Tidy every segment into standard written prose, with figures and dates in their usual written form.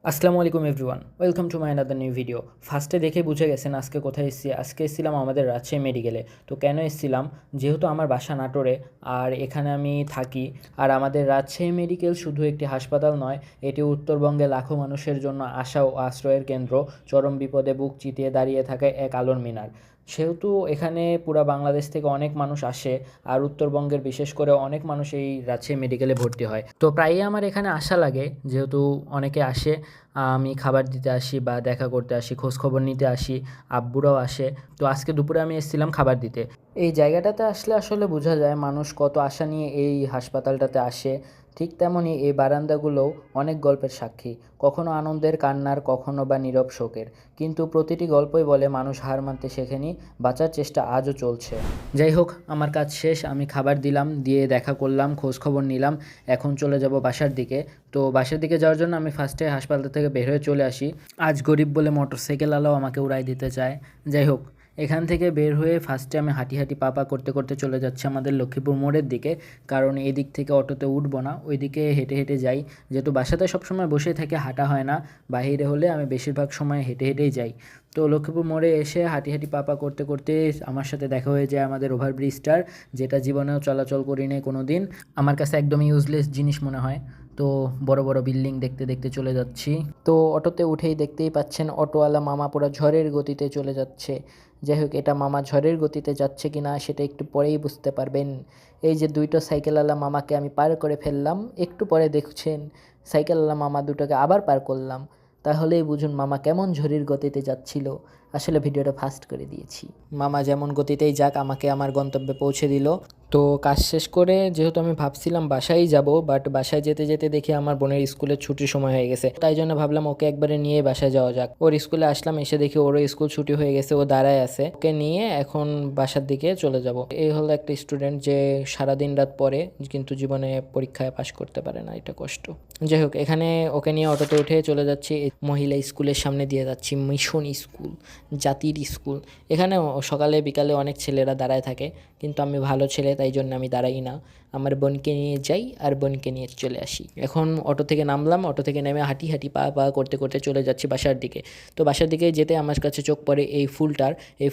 আসসালামু আলাইকুম everyone, welcome to my another new video. ফার্স্টে দেখে বুঝে গেছেন আজকে কোথায় এসেছি। আজকে এসেছিলাম আমাদের রাজশাহী মেডিকেলে। তো কেন এসেছিলাম, যেহেতু আমার বাসা নাটোরে আর এখানে আমি থাকি। আর আমাদের রাজশাহী মেডিকেল শুধু একটি হাসপাতাল নয়, এটি উত্তরবঙ্গে লাখো মানুষের জন্য আশা ও আশ্রয়ের কেন্দ্র। চরম বিপদে বুক চিতিয়ে দাঁড়িয়ে থাকে এক আলোর মিনার। সেহেতু এখানে পুরা বাংলাদেশ থেকে অনেক মানুষ আসে, আর উত্তরবঙ্গের বিশেষ করে অনেক মানুষ এই রাজশাহী মেডিকেলে ভর্তি হয়। তো প্রায়ই আমার এখানে আসা লাগে, যেহেতু অনেকে আসে। আমি খাবার দিতে আসি বা দেখা করতে আসি, খোঁজখবর নিতে আসি, আব্বুরাও আসে। তো আজকে দুপুরে আমি এসেছিলাম খাবার দিতে। এই জায়গাটাতে আসলে আসলে বোঝা যায় মানুষ কত আশা নিয়ে এই হাসপাতালটাতে আসে। ঠিক তেমনই এই বারান্দাগুলোও অনেক গল্পের সাক্ষী, কখনো আনন্দের কান্নার, কখনো বা নীরব শোকের। কিন্তু প্রতিটি গল্পই বলে মানুষ হার মানতে শেখেনি, বাঁচার চেষ্টা আজও চলছে। যাই হোক, আমার কাজ শেষ, আমি খাবার দিলাম, দিয়ে দেখা করলাম, খোঁজখবর নিলাম। এখন চলে যাব বাসার দিকে। তো বাসার দিকে যাওয়ার জন্য আমি ফার্স্টে হাসপাতাল থেকে বের হয়ে চলে আসি। আজ গরিব বলে মোটরসাইকেলওয়ালাও আমাকে উড়াই দিতে চায়। যাই হোক, এখান থেকে বের হয়ে ফার্স্টে আমি হাঁটি হাঁটি পা করতে করতে চলে যাচ্ছি আমাদের লক্ষ্মীপুর মোড়ের দিকে। কারণ এই দিক থেকে অটোতে উঠবো না, ওই দিকে হেঁটে হেঁটে যাই। যেহেতু বাসাতে সবসময় বসে থেকে হাঁটা হয় না, বাইরে হলে আমি বেশিরভাগ সময় হেঁটে হেঁটেই যাই। তো লক্ষ্মীপুর মোড়ে এসে হাঁটি হাঁটি পা করতে করতে আমার সাথে দেখা হয়ে যায় আমাদের ওভারব্রিজটার, যেটা জীবনেও চলাচল করি নাই কোনো দিন। আমার কাছে একদমই ইউজলেস জিনিস মনে হয়। তো বড় বড় বিল্ডিং দেখতে দেখতে চলে যাচ্ছি। তো অটোতে উঠেই দেখতেই পাচ্ছেন অটোওয়ালা মামা পুরো ঝড়ের গতিতে চলে যাচ্ছে। যাই হোক, এটা মামা ঝড়ের গতিতে যাচ্ছে কি না সেটা একটু পরেই বুঝতে পারবেন। এই যে দুইটো সাইকেলওয়ালা মামাকে আমি পার করে ফেললাম, একটু পরে দেখছেন সাইকেলওয়ালা মামা দুটোকে আবার পার করলাম। তাহলেই বুঝুন মামা কেমন ঝড়ের গতিতে যাচ্ছিল। আসলে ভিডিওটা ফাস্ট করে দিয়েছি। মামা যেমন গতিতেই যাক, আমাকে আমার গন্তব্যে পৌঁছে দিল। তো কাজ শেষ করে যেহেতু আমি ভাবছিলাম বাসায় যাব, বাট বাসায় যেতে যেতে দেখি আমার বোনের স্কুলের ছুটির সময় হয়ে গেছে। তাই জন্য ভাবলাম ওকে একবারে নিয়ে বাসায় যাওয়া যাক। ওর স্কুলে আসলাম, এসে দেখি ওরও স্কুল ছুটি হয়ে গেছে, ও দাঁড়ায় আছে। ওকে নিয়ে এখন বাসার দিকে চলে যাব। এই হলো একটা স্টুডেন্ট যে সারাদিন রাত পড়ে কিন্তু জীবনে পরীক্ষায় পাশ করতে পারে না, এটা কষ্ট। যাই হোক, এখানে ওকে নিয়ে অটোতে উঠে চলে যাচ্ছি মহিলা স্কুলের সামনে দিয়ে যাচ্ছি। মিশন স্কুল, জাতির স্কুল। এখানে সকালে বিকালে অনেক ছেলেরা দাঁড়ায় থাকে, কিন্তু আমি ভালো ছেলে তাই জন্য আমি দাঁড়াই না। আমার বোনকে নিয়ে যাই আর বোনকে নিয়ে চলে আসি। এখন অটো থেকে নামলাম, অটো থেকে নেমে হাঁটি হাঁটি পা করতে করতে চলে যাচ্ছি বাসার দিকে। তো বাসার দিকে যেতে আমার কাছে চোখ পড়ে এই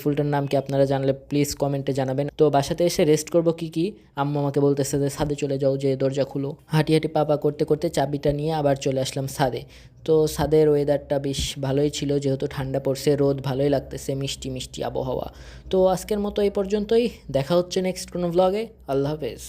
ফুলটার নাম কি আপনারা জানলে প্লিজ কমেন্টে জানাবেন। তো বাসাতে এসে রেস্ট করবো কি আম্মু আমাকে বলতেছে যে ছাদে চলে যাও, যে দরজা খুলো। হাঁটি হাঁটি পা করতে করতে চাবিটা নিয়ে আবার চলে আসলাম ছাদে। তো ছাদের ওয়েদারটা বেশ ভালোই ছিল, যেহেতু ঠান্ডা পড়ছে, রোদ ভালোই লাগতেছে, মিষ্টি মিষ্টি আবহাওয়া। তো আজকের মতো এই পর্যন্তই, দেখা হচ্ছে নেক্সট কোনো ভ্লগে। আল্লাহ হাফেজ।